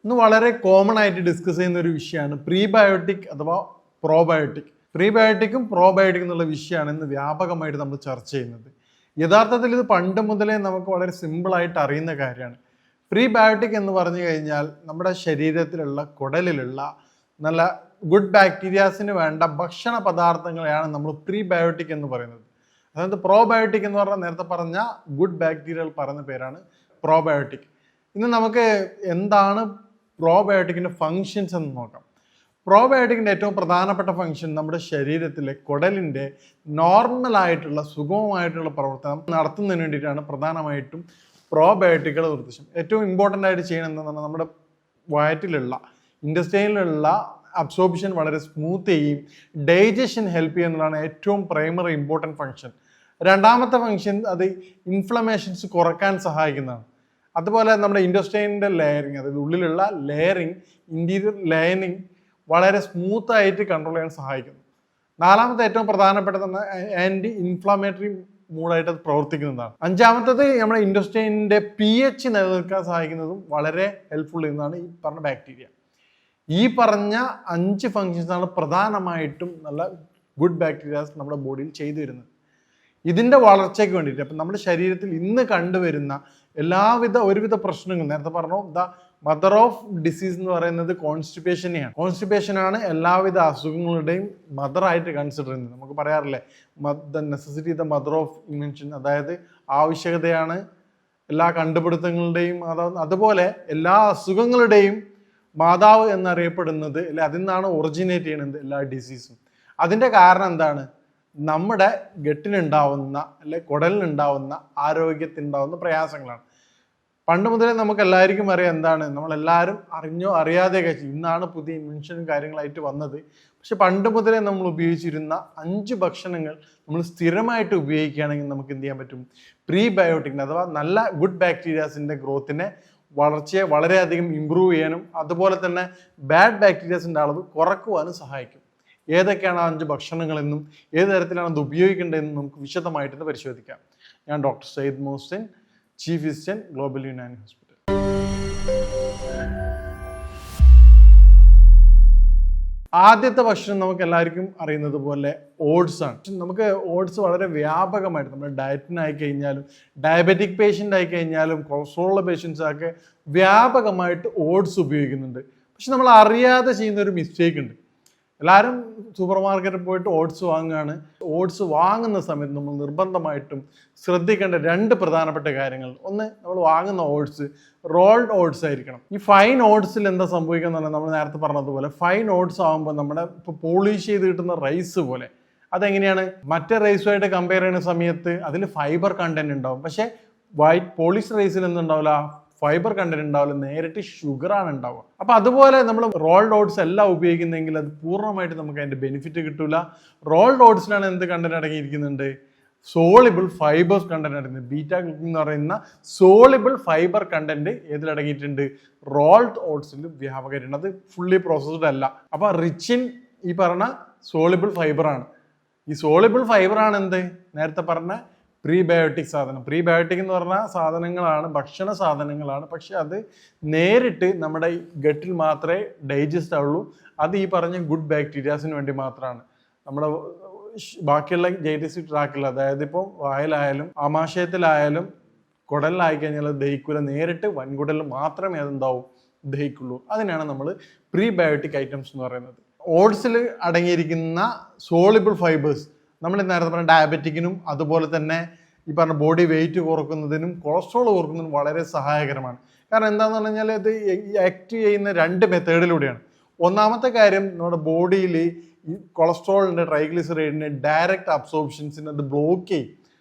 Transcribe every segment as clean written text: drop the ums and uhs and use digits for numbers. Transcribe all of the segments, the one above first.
ഇന്ന് വളരെ കോമൺ ആയിട്ട് ഡിസ്കസ് ചെയ്യുന്ന ഒരു വിഷയമാണ് പ്രീബയോട്ടിക് അഥവാ പ്രോബയോട്ടിക്. പ്രീബയോട്ടിക്കും പ്രോബയോട്ടിക് എന്നുള്ള വിഷയമാണ് ഇന്ന് വ്യാപകമായിട്ട് നമ്മൾ ചർച്ച ചെയ്യുന്നത്. യഥാർത്ഥത്തിൽ ഇത് പണ്ട് മുതലേ നമുക്ക് വളരെ സിമ്പിളായിട്ട് അറിയുന്ന കാര്യമാണ്. പ്രീബയോട്ടിക് എന്ന് പറഞ്ഞു കഴിഞ്ഞാൽ നമ്മുടെ ശരീരത്തിലുള്ള കുടലിലുള്ള നല്ല ഗുഡ് ബാക്ടീരിയാസിന് വേണ്ട ഭക്ഷണ പദാർത്ഥങ്ങളെയാണ് നമ്മൾ പ്രീബയോട്ടിക് എന്ന് പറയുന്നത്. അതായത് പ്രോബയോട്ടിക് എന്ന് പറഞ്ഞാൽ നേരത്തെ പറഞ്ഞ ഗുഡ് ബാക്ടീരിയകൾ പറയുന്ന പേരാണ് പ്രോബയോട്ടിക്. ഇന്ന് നമുക്ക് എന്താണ് പ്രോബയോട്ടിക്കിൻ്റെ ഫങ്ഷൻസ് എന്ന് നോക്കാം. പ്രോബയോട്ടിക്കിൻ്റെ ഏറ്റവും പ്രധാനപ്പെട്ട ഫങ്ഷൻ നമ്മുടെ ശരീരത്തിലെ കുടലിൻ്റെ നോർമലായിട്ടുള്ള സുഗമമായിട്ടുള്ള പ്രവർത്തനം നടത്തുന്നതിന് വേണ്ടിയിട്ടാണ് പ്രധാനമായിട്ടും പ്രോബയോട്ടിക്കുകൾ നിർദ്ദേശം. ഏറ്റവും ഇമ്പോർട്ടൻ്റ് ആയിട്ട് ചെയ്യണം എന്താണ് നമ്മുടെ വയറ്റിലുള്ള ഇൻഡസ്റ്റൈനിലുള്ള അബ്സോർപ്ഷൻ വളരെ സ്മൂത്ത് ചെയ്യും, ഡൈജഷൻ ഹെൽപ്പ് ചെയ്യുന്നതാണ് ഏറ്റവും പ്രൈമറി ഇമ്പോർട്ടൻറ്റ് ഫങ്ഷൻ. രണ്ടാമത്തെ ഫങ്ഷൻ അത് ഇൻഫ്ലമേഷൻസ് കുറയ്ക്കാൻ സഹായിക്കുന്നതാണ്. അതുപോലെ നമ്മുടെ ഇൻഡസ്റ്റൈനിൻ്റെ ലെയറിങ്, അതായത് ഉള്ളിലുള്ള ലെയറിങ്, ഇൻറ്റീരിയർ ലൈനിങ് വളരെ സ്മൂത്ത് ആയിട്ട് കൺട്രോൾ ചെയ്യാൻ സഹായിക്കുന്നു. നാലാമത്തെ ഏറ്റവും പ്രധാനപ്പെട്ടത് ആൻറ്റി ഇൻഫ്ലമേറ്ററി മൂഡായിട്ട് അത് പ്രവർത്തിക്കുന്നതാണ്. അഞ്ചാമത്തത് നമ്മുടെ ഇൻഡസ്റ്റൈനിൻ്റെ pH നിലനിൽക്കാൻ സഹായിക്കുന്നതും വളരെ ഹെൽപ്ഫുൾ ചെയ്യുന്നതാണ് ഈ പറഞ്ഞ ബാക്ടീരിയ. ഈ പറഞ്ഞ 5 ഫങ്ഷൻസാണ് പ്രധാനമായിട്ടും നല്ല ഗുഡ് ബാക്ടീരിയാസ് നമ്മുടെ ബോഡിയിൽ ചെയ്തു വരുന്നത്. ഇതിൻ്റെ വളർച്ചയ്ക്ക് വേണ്ടിയിട്ട് അപ്പം നമ്മുടെ ശരീരത്തിൽ ഇന്ന് കണ്ടുവരുന്ന ഒരുവിധ പ്രശ്നങ്ങൾ നേരത്തെ പറഞ്ഞു, ദ മദർ ഓഫ് ഡിസീസ് എന്ന് പറയുന്നത് കോൺസ്റ്റിപ്പേഷനെയാണ്. കോൺസ്റ്റിപ്പേഷനാണ് എല്ലാവിധ അസുഖങ്ങളുടെയും മദറായിട്ട് കൺസിഡർ ചെയ്യുന്നത്. നമുക്ക് പറയാറില്ലേ, the necessity the mother of invention, അതായത് ആവശ്യകതയാണ് എല്ലാ കണ്ടുപിടുത്തങ്ങളുടെയും. അതുപോലെ എല്ലാ അസുഖങ്ങളുടെയും മാതാവ് എന്നറിയപ്പെടുന്നത്, അല്ലെ, അതിൽ നിന്നാണ് ഒറിജിനേറ്റ് ചെയ്യുന്നത് എല്ലാ ഡിസീസും. അതിൻ്റെ കാരണം എന്താണ്? നമ്മുടെ ഗട്ടിനുണ്ടാവുന്ന അല്ലെ കുടലിനുണ്ടാവുന്ന ആരോഗ്യത്തിനുണ്ടാവുന്ന പ്രയാസങ്ങളാണ്. പണ്ട് മുതലേ നമുക്ക് എല്ലാവർക്കും അറിയാം എന്താണ്, നമ്മളെല്ലാവരും അറിഞ്ഞോ അറിയാതെ കഴിച്ചു. ഇന്നാണ് പുതിയ ഇൻവെൻഷനും കാര്യങ്ങളായിട്ട് വന്നത്. പക്ഷെ പണ്ട് മുതലേ നമ്മൾ ഉപയോഗിച്ചിരുന്ന 5 ഭക്ഷണങ്ങൾ നമ്മൾ സ്ഥിരമായിട്ട് ഉപയോഗിക്കുകയാണെങ്കിൽ നമുക്ക് എന്ത് ചെയ്യാൻ പറ്റും? പ്രീബയോട്ടിക്കിന് അഥവാ നല്ല ഗുഡ് ബാക്ടീരിയാസിൻ്റെ ഗ്രോത്തിനെ, വളർച്ചയെ വളരെയധികം ഇമ്പ്രൂവ് ചെയ്യാനും അതുപോലെ തന്നെ ബാഡ് ബാക്ടീരിയാസിൻ്റെ അളവ് കുറക്കുവാനും സഹായിക്കും. ഏതൊക്കെയാണ് 5 ഭക്ഷണങ്ങളെന്നും ഏത് തരത്തിലാണ് അത് ഉപയോഗിക്കേണ്ടതെന്നും നമുക്ക് വിശദമായിട്ട് പരിശോധിക്കാം. ഞാൻ doctor Syed Muhsin, chief physician, global Unani hospital. ആദ്യത്തെ ഭക്ഷണം നമുക്ക് എല്ലാവർക്കും അറിയുന്നത് പോലെ ഓട്സ് ആണ്. നമുക്ക് ഓട്സ് വളരെ വ്യാപകമായിട്ട് നമ്മുടെ ഡയറ്റിനായി കഴിഞ്ഞാലും ഡയബറ്റിക് പേഷ്യൻ്റ് ആയി കഴിഞ്ഞാലും കൊളസ്ട്രോളുള്ള പേഷ്യൻസ് ഒക്കെ വ്യാപകമായിട്ട് ഓട്സ് ഉപയോഗിക്കുന്നുണ്ട്. പക്ഷെ നമ്മൾ അറിയാതെ ചെയ്യുന്ന ഒരു മിസ്റ്റേക്ക് ഉണ്ട്. എല്ലാവരും സൂപ്പർ മാർക്കറ്റിൽ പോയിട്ട് ഓട്സ് വാങ്ങുകയാണ്. ഓട്സ് വാങ്ങുന്ന സമയത്ത് നമ്മൾ നിർബന്ധമായിട്ടും ശ്രദ്ധിക്കേണ്ട 2 പ്രധാനപ്പെട്ട കാര്യങ്ങൾ. ഒന്ന്, നമ്മൾ വാങ്ങുന്ന ഓട്സ് റോൾഡ് ഓട്സ് ആയിരിക്കണം. ഈ ഫൈൻ ഓട്സിൽ എന്താ സംഭവിക്കുന്നത്? നമ്മൾ നേരത്തെ പറഞ്ഞതുപോലെ ഫൈൻ ഓട്സ് ആകുമ്പോൾ നമ്മുടെ ഇപ്പോൾ പോളിഷ് ചെയ്ത് കിട്ടുന്ന റൈസ് പോലെ. അതെങ്ങനെയാണ്? മറ്റേ റൈസുമായിട്ട് കമ്പയർ ചെയ്യുന്ന സമയത്ത് അതിൽ ഫൈബർ കണ്ടന്റ് ഉണ്ടാവും. പക്ഷേ വൈറ്റ് പോളിഷ് റൈസിൽ എന്തുണ്ടാവില്ല? ഫൈബർ കണ്ടന്റ് ഉണ്ടാവില്ല, നേരിട്ട് ഷുഗറാണ് ഉണ്ടാവുക. അപ്പൊ അതുപോലെ നമ്മൾ റോൾഡ് ഓട്സ് എല്ലാം ഉപയോഗിക്കുന്നെങ്കിൽ അത് പൂർണ്ണമായിട്ട് നമുക്ക് അതിന്റെ ബെനിഫിറ്റ് കിട്ടൂല. റോൾഡ് ഓട്സിലാണ് എന്ത് കണ്ടന്റ് അടങ്ങിയിരിക്കുന്നുണ്ട്? സോളിബിൾ ഫൈബേഴ്സ് കണ്ടന്റ് അടങ്ങിയിട്ടുണ്ട്. ബീറ്റ ഗ്ലൂക്കൻ എന്ന് പറയുന്ന സോളിബിൾ ഫൈബർ കണ്ടന്റ് ഏതിലടങ്ങിയിട്ടുണ്ട്? റോൾഡ് ഓട്സിൽ വ്യാപകമായിട്ടുണ്ട്. അത് ഫുള്ളി പ്രോസസ്ഡ് അല്ല. അപ്പൊ റിച്ച് ഇൻ ഈ പറഞ്ഞ സോളിബിൾ ഫൈബറാണ്. ഈ സോളിബിൾ ഫൈബറാണ് എന്ത്? നേരത്തെ പറഞ്ഞ പ്രീബയോട്ടിക് സാധനം. പ്രീബയോട്ടിക് എന്ന് പറഞ്ഞ സാധനങ്ങളാണ്, ഭക്ഷണ സാധനങ്ങളാണ്. പക്ഷെ അത് നേരിട്ട് നമ്മുടെ ഗട്ടിൽ മാത്രമേ ഡൈജസ്റ്റ് ആവുള്ളൂ. അത് ഈ പറഞ്ഞ ഗുഡ് ബാക്ടീരിയാസിന് വേണ്ടി മാത്രമാണ്. നമ്മുടെ ബാക്കിയുള്ള ഡൈജസ്റ്റീവ് ട്രാക്കിൽ, അതായത് ഇപ്പോൾ വായിലായാലും ആമാശയത്തിലായാലും കുടലിലായി കഴിഞ്ഞാൽ അത് ദഹിക്കില്ല. നേരിട്ട് വൻകുടലിൽ മാത്രമേ അതെന്താവും ദഹിക്കുള്ളൂ. അതിനാണ് നമ്മൾ പ്രീബയോട്ടിക് ഐറ്റംസ് എന്ന് പറയുന്നത്. ഓട്സിൽ അടങ്ങിയിരിക്കുന്ന സോളിബിൾ ഫൈബേഴ്സ് നമ്മൾ നേരത്തെ പറഞ്ഞ ഡയബറ്റിക്കിനും അതുപോലെ തന്നെ ഈ പറഞ്ഞ ബോഡി വെയിറ്റ് കുറക്കുന്നതിനും കൊളസ്ട്രോൾ കുറക്കുന്നതിനും വളരെ സഹായകരമാണ്. കാരണം എന്താണെന്ന് പറഞ്ഞാൽ ഇത് ആക്ട് ചെയ്യുന്ന 2 മെത്തേഡിലൂടെയാണ്. ഒന്നാമത്തെ കാര്യം, നമ്മുടെ ബോഡിയിൽ ഈ കൊളസ്ട്രോളിൻ്റെ ട്രൈഗ്ലിസറൈഡിൻ്റെ ഡയറക്റ്റ് അബ്സോർപ്ഷൻസിനെ അത് ബ്ലോക്ക് ചെയ്യും,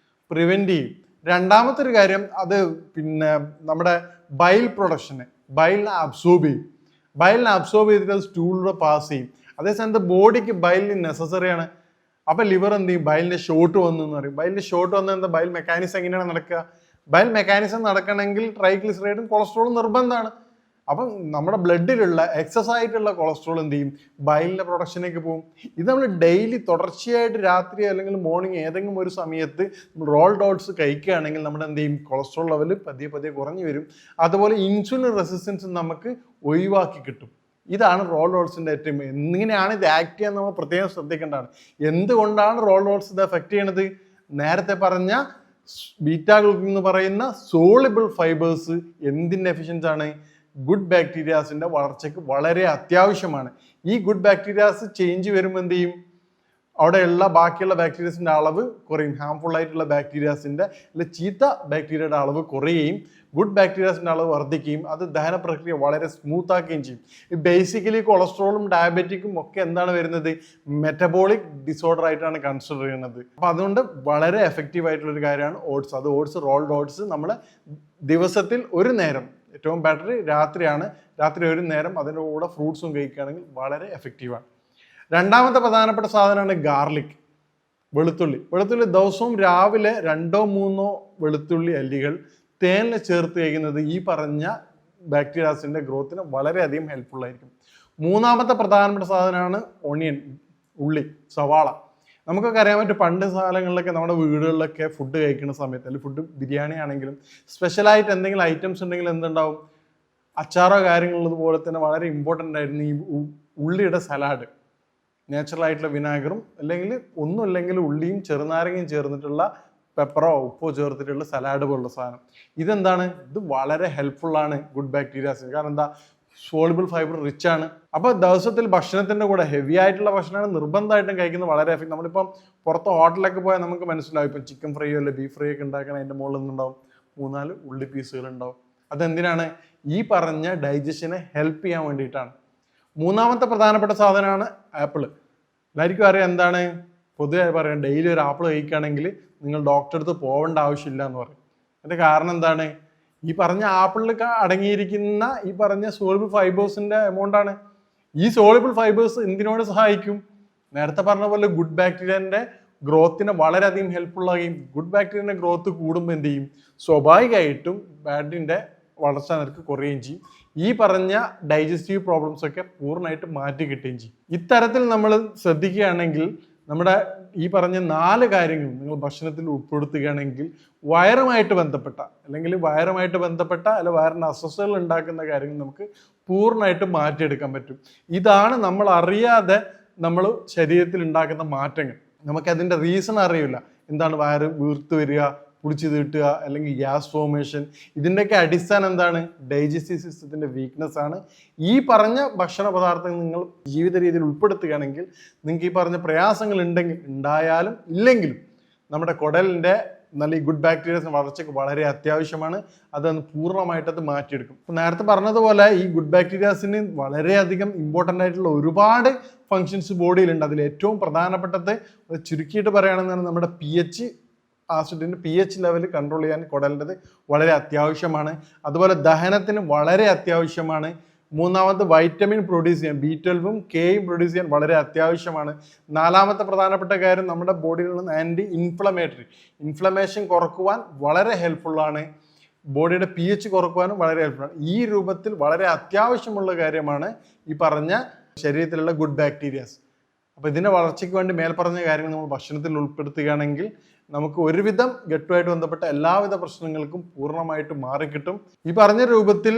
പ്രിവെൻറ്റ് ചെയ്യും. രണ്ടാമത്തെ ഒരു കാര്യം, അത് നമ്മുടെ ബൈൽ ബൈലിനെ അബ്സോർബ് ചെയ്യും. ബൈലിനെ അബ്സോർബ് ചെയ്തിട്ട് അത് സ്റ്റൂളിലൂടെ പാസ് ചെയ്യും. അതേസമയത്ത് ബോഡിക്ക് ബൈലിന് നെസസറിയാണ്. അപ്പം ലിവർ എന്ത് ചെയ്യും? ബൈലിൻ്റെ ഷോർട്ട് വന്നു എന്ന് പറയും. ബൈലിൻ്റെ ഷോർട്ട് വന്ന എന്താ? ബൈൽ മെക്കാനിസം എങ്ങനെയാണ് നടക്കുക? ബൈൽ മെക്കാനിസം നടക്കണമെങ്കിൽ ട്രൈഗ്ലിസറൈഡും കൊളസ്ട്രോളും നിർബന്ധമാണ്. അപ്പം നമ്മുടെ ബ്ലഡിലുള്ള എക്സസ് ആയിട്ടുള്ള കൊളസ്ട്രോൾ എന്ത് ചെയ്യും, ബൈലിൻ്റെ പ്രൊഡക്ഷനിലേക്ക് പോകും. ഇത് നമ്മൾ ഡെയിലി തുടർച്ചയായിട്ട് രാത്രി അല്ലെങ്കിൽ മോർണിംഗ് ഏതെങ്കിലും ഒരു സമയത്ത് റോൾഡ് ഓട്സ് കഴിക്കുകയാണെങ്കിൽ നമ്മുടെ എന്ത് ചെയ്യും, കൊളസ്ട്രോൾ ലെവൽ പതിയെ പതിയെ കുറഞ്ഞു വരും. അതുപോലെ ഇൻസുലിൻ റെസിസ്റ്റൻസ് നമുക്ക് ഒഴിവാക്കി കിട്ടും. ഇതാണ് റോൾഡ് ഓട്സിൻ്റെ ഏറ്റവും എങ്ങനെയാണ് ഇത് ആക്ട് ചെയ്യാൻ നമ്മൾ പ്രത്യേകം ശ്രദ്ധിക്കേണ്ടതാണ്. എന്തുകൊണ്ടാണ് റോൾഡ് ഓട്സ് ഇത് എഫക്റ്റ് ചെയ്യണത്? നേരത്തെ പറഞ്ഞ ബീറ്റാ ഗ്ലൂക്കൻ എന്ന് പറയുന്ന സോളിബിൾ ഫൈബേഴ്സ് എന്തിൻ്റെ എഫിഷ്യൻസ് ആണ്? ഗുഡ് ബാക്ടീരിയാസിൻ്റെ വളർച്ചയ്ക്ക് വളരെ അത്യാവശ്യമാണ്. ഈ ഗുഡ് ബാക്ടീരിയാസ് ചേഞ്ച് വരുമ്പോൾ എന്ത് ചെയ്യും, അവിടെയുള്ള ബാക്കിയുള്ള ബാക്ടീരിയസിൻ്റെ അളവ് കുറയും. ഹാംഫുൾ ആയിട്ടുള്ള ബാക്ടീരിയാസിൻ്റെ അല്ലെങ്കിൽ ചീത്ത ബാക്ടീരിയയുടെ അളവ് കുറയുകയും ഗുഡ് ബാക്ടീരിയാസിൻ്റെ അളവ് വർദ്ധിക്കുകയും അത് ദഹന പ്രക്രിയ വളരെ സ്മൂത്ത് ആക്കുകയും ചെയ്യും. ബേസിക്കലി കൊളസ്ട്രോളും ഡയബറ്റിക്കും ഒക്കെ എന്താണ് വരുന്നത്, മെറ്റബോളിക് ഡിസോർഡർ ആയിട്ടാണ് കൺസിഡർ ചെയ്യുന്നത്. അപ്പോൾ അതുകൊണ്ട് വളരെ എഫക്റ്റീവ് ആയിട്ടുള്ളൊരു കാര്യമാണ് ഓട്സ്. അത് ഓട്സ്, റോൾഡ് ഓട്സ് നമ്മൾ ദിവസത്തിൽ ഒരു നേരം, ഏറ്റവും ബെറ്റർ രാത്രിയാണ്, രാത്രി ഒരു നേരം അതിൻ്റെ കൂടെ ഫ്രൂട്ട്സും കഴിക്കുകയാണെങ്കിൽ വളരെ എഫക്റ്റീവാണ്. രണ്ടാമത്തെ പ്രധാനപ്പെട്ട സാധനമാണ് ഗാർലിക്, വെളുത്തുള്ളി. വെളുത്തുള്ളി ദിവസവും രാവിലെ 2-3 വെളുത്തുള്ളി അല്ലികൾ തേനിൽ ചേർത്ത് കഴിക്കുന്നത് ഈ പറഞ്ഞ ബാക്ടീരിയാസിൻ്റെ ഗ്രോത്തിന് വളരെയധികം ഹെൽപ്ഫുൾ ആയിരിക്കും. മൂന്നാമത്തെ പ്രധാനപ്പെട്ട സാധനമാണ് ഓണിയൻ, ഉള്ളി, സവാള. നമുക്കൊക്കെ അറിയാൻ പറ്റും, പണ്ട് കാലങ്ങളിലൊക്കെ നമ്മുടെ വീടുകളിലൊക്കെ ഫുഡ് കഴിക്കുന്ന സമയത്ത്, അല്ലെങ്കിൽ ഫുഡ് ബിരിയാണി ആണെങ്കിലും സ്പെഷ്യലായിട്ട് എന്തെങ്കിലും ഐറ്റംസ് ഉണ്ടെങ്കിൽ എന്തുണ്ടാവും, അച്ചാറോ കാര്യങ്ങളുള്ളതുപോലെ തന്നെ വളരെ ഇമ്പോർട്ടൻ്റ് ആയിരുന്നു ഈ ഉള്ളിയുടെ സലാഡ്. നാച്ചുറൽ ആയിട്ടുള്ള വിനാഗറും അല്ലെങ്കിൽ ഒന്നുമില്ലെങ്കിൽ ഉള്ളിയും ചെറുനാരങ്ങയും ചേർന്നിട്ടുള്ള പെപ്പറോ ഉപ്പോ ചേർത്തിട്ടുള്ള സലാഡ് പോലുള്ള സാധനം. ഇതെന്താണ്, ഇത് വളരെ ഹെൽപ്ഫുള്ളാണ് ഗുഡ് ബാക്ടീരിയാസിന്. കാരണം എന്താ, സോളിബിൾ ഫൈബർ റിച്ച് ആണ്. അപ്പോൾ ദിവസത്തിൽ ഭക്ഷണത്തിൻ്റെ കൂടെ ഹെവി ആയിട്ടുള്ള ഭക്ഷണമാണ് നിർബന്ധമായിട്ടും കഴിക്കുന്നത് വളരെ എഫക്റ്റ്. നമ്മളിപ്പം പുറത്ത് ഹോട്ടലൊക്കെ പോയാൽ നമുക്ക് മനസ്സിലാവും, ഇപ്പം ചിക്കൻ ഫ്രൈയോ അല്ലെ ബീഫ് ഫ്രൈ ഒക്കെ ഉണ്ടാക്കണം, അതിൻ്റെ മുകളിൽ നിന്നുണ്ടാവും 3-4 ഉള്ളി പീസുകൾ ഉണ്ടാവും. അതെന്തിനാണ്, ഈ പറഞ്ഞ ഡൈജഷനെ ഹെൽപ്പ് ചെയ്യാൻ വേണ്ടിയിട്ടാണ്. മൂന്നാമത്തെ പ്രധാനപ്പെട്ട സാധനമാണ് ആപ്പിൾ. എല്ലാവർക്കും അറിയാം എന്താണ്, പൊതുവെ പറയാം, ഡെയിലി ഒരു ആപ്പിൾ കഴിക്കുകയാണെങ്കിൽ നിങ്ങൾ ഡോക്ടറെ അടുത്ത് പോകേണ്ട ആവശ്യമില്ല എന്ന് പറയും. അതിൻ്റെ കാരണം എന്താണ്, ഈ പറഞ്ഞ ആപ്പിളിൽ അടങ്ങിയിരിക്കുന്ന ഈ പറഞ്ഞ സോളിബിൾ ഫൈബേഴ്സിൻ്റെ എമൗണ്ടാണ്. ഈ സോളിബിൾ ഫൈബേഴ്സ് എന്തിനോട് സഹായിക്കും, നേരത്തെ പറഞ്ഞ പോലെ ഗുഡ് ബാക്ടീരിയൻ്റെ ഗ്രോത്തിനെ വളരെയധികം ഹെൽപ്ഫുൾ ആകുകയും ഗുഡ് ബാക്ടീരിയൻ്റെ ഗ്രോത്ത് കൂടുമ്പോൾ എന്ത് ചെയ്യും, സ്വാഭാവികമായിട്ടും ബാഡിൻ്റെ വളർച്ചാ നിരക്ക് കുറയുകയും ചെയ്യും. ഈ പറഞ്ഞ ഡൈജസ്റ്റീവ് പ്രോബ്ലംസ് ഒക്കെ പൂർണ്ണമായിട്ട് മാറ്റി കിട്ടുകയും ചെയ്യും. ഇത്തരത്തിൽ നമ്മൾ ശ്രദ്ധിക്കുകയാണെങ്കിൽ നമ്മുടെ ഈ പറഞ്ഞ 4 കാര്യങ്ങൾ നിങ്ങൾ ഭക്ഷണത്തിൽ ഉൾപ്പെടുത്തുകയാണെങ്കിൽ വയറുമായിട്ട് ബന്ധപ്പെട്ട അല്ലെങ്കിൽ വയറിന് അസ്വസ്ഥതകൾ ഉണ്ടാക്കുന്ന കാര്യങ്ങൾ നമുക്ക് പൂർണ്ണമായിട്ട് മാറ്റിയെടുക്കാൻ പറ്റും. ഇതാണ് നമ്മൾ അറിയാതെ നമ്മൾ ശരീരത്തിൽ ഉണ്ടാക്കുന്ന മാറ്റങ്ങൾ. നമുക്കതിൻ്റെ റീസൺ അറിയില്ല. എന്താണ് വയറ് വീർത്ത് വരിക, കുടിച്ചു തീട്ടുക, അല്ലെങ്കിൽ ഗ്യാസ് ഫോർമേഷൻ, ഇതിൻ്റെയൊക്കെ അടിസ്ഥാനം എന്താണ്, ഡൈജസ്റ്റീവ് സിസ്റ്റത്തിൻ്റെ വീക്ക്നെസ് ആണ്. ഈ പറഞ്ഞ ഭക്ഷണ പദാർത്ഥങ്ങൾ നിങ്ങൾ ജീവിത രീതിയിൽ ഉൾപ്പെടുത്തുകയാണെങ്കിൽ നിങ്ങൾക്ക് ഈ പറഞ്ഞ പ്രയാസങ്ങൾ ഉണ്ടായാലും ഇല്ലെങ്കിലും നമ്മുടെ കുടലിൻ്റെ നല്ല ഈ ഗുഡ് ബാക്ടീരിയസിന് വളർച്ചയ്ക്ക് വളരെ അത്യാവശ്യമാണ്. അതൊന്ന് പൂർണ്ണമായിട്ട് മാറ്റിയെടുക്കും. ഇപ്പം നേരത്തെ പറഞ്ഞതുപോലെ ഈ ഗുഡ് ബാക്ടീരിയാസിന് വളരെയധികം ഇമ്പോർട്ടൻ്റ് ആയിട്ടുള്ള ഒരുപാട് ഫങ്ഷൻസ് ബോഡിയിലുണ്ട്. അതിൽ ഏറ്റവും പ്രധാനപ്പെട്ടത് ചുരുക്കിയിട്ട് പറയുകയാണെന്നാണ് നമ്മുടെ ആസിഡിൻ്റെ pH ലെവൽ കൺട്രോൾ ചെയ്യാൻ കുടലിൻ്റെത് വളരെ അത്യാവശ്യമാണ്. അതുപോലെ ദഹനത്തിന് വളരെ അത്യാവശ്യമാണ്. മൂന്നാമത് വൈറ്റമിൻ പ്രൊഡ്യൂസ് ചെയ്യാൻ B12ഉം Kയും പ്രൊഡ്യൂസ് ചെയ്യാൻ വളരെ അത്യാവശ്യമാണ്. നാലാമത്തെ പ്രധാനപ്പെട്ട കാര്യം നമ്മുടെ ബോഡിയിൽ നിന്ന് ആൻറ്റി ഇൻഫ്ലമേഷൻ കുറക്കുവാൻ വളരെ ഹെൽപ്ഫുള്ളാണ്. ബോഡിയുടെ pH കുറക്കുവാനും വളരെ ഹെൽപ്ഫുള്ളാണ്. ഈ രൂപത്തിൽ വളരെ അത്യാവശ്യമുള്ള കാര്യമാണ് ഈ പറഞ്ഞ ശരീരത്തിലുള്ള ഗുഡ് ബാക്ടീരിയാസ്. അപ്പോൾ ഇതിൻ്റെ വളർച്ചയ്ക്ക് വേണ്ടി മേൽപ്പറഞ്ഞ കാര്യങ്ങൾ നമ്മൾ ഭക്ഷണത്തിൽ ഉൾപ്പെടുത്തുകയാണെങ്കിൽ നമുക്ക് ഒരുവിധം ഗട്ടുമായിട്ട് ബന്ധപ്പെട്ട എല്ലാവിധ പ്രശ്നങ്ങൾക്കും പൂർണ്ണമായിട്ട് മാറിക്കിട്ടും. ഈ പറഞ്ഞ രൂപത്തിൽ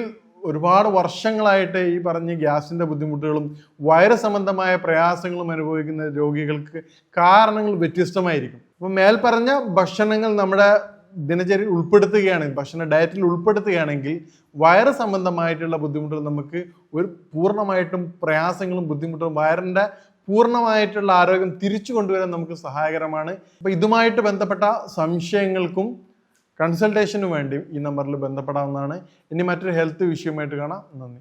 ഒരുപാട് വർഷങ്ങളായിട്ട് ഈ പറഞ്ഞ ഗ്യാസിൻ്റെ ബുദ്ധിമുട്ടുകളും വയറ് സംബന്ധമായ പ്രയാസങ്ങളും അനുഭവിക്കുന്ന രോഗികൾക്ക് കാരണങ്ങൾ വ്യത്യസ്തമായിരിക്കും. അപ്പോൾ മേൽപ്പറഞ്ഞ ഭക്ഷണങ്ങൾ നമ്മുടെ ദിനചര്യയിൽ ഉൾപ്പെടുത്തുകയാണെങ്കിൽ, ഭക്ഷണ ഡയറ്റിൽ ഉൾപ്പെടുത്തുകയാണെങ്കിൽ വയറ് സംബന്ധമായിട്ടുള്ള ബുദ്ധിമുട്ടുകൾ നമുക്ക് ഒരു പൂർണ്ണമായിട്ടും പ്രയാസങ്ങളും ബുദ്ധിമുട്ടും വയറിൻ്റെ പൂർണ്ണമായിട്ടുള്ള ആരോഗ്യം തിരിച്ചു കൊണ്ടുവരാൻ നമുക്ക് സഹായകരമാണ്. അപ്പോൾ ഇതുമായിട്ട് ബന്ധപ്പെട്ട സംശയങ്ങൾക്കും കൺസൾട്ടേഷനും വേണ്ടിയും ഈ നമ്പറിൽ ബന്ധപ്പെടാവുന്നതാണ്. ഇനി മറ്റൊരു ഹെൽത്ത് വിഷയമായിട്ട് കാണാം. നന്ദി.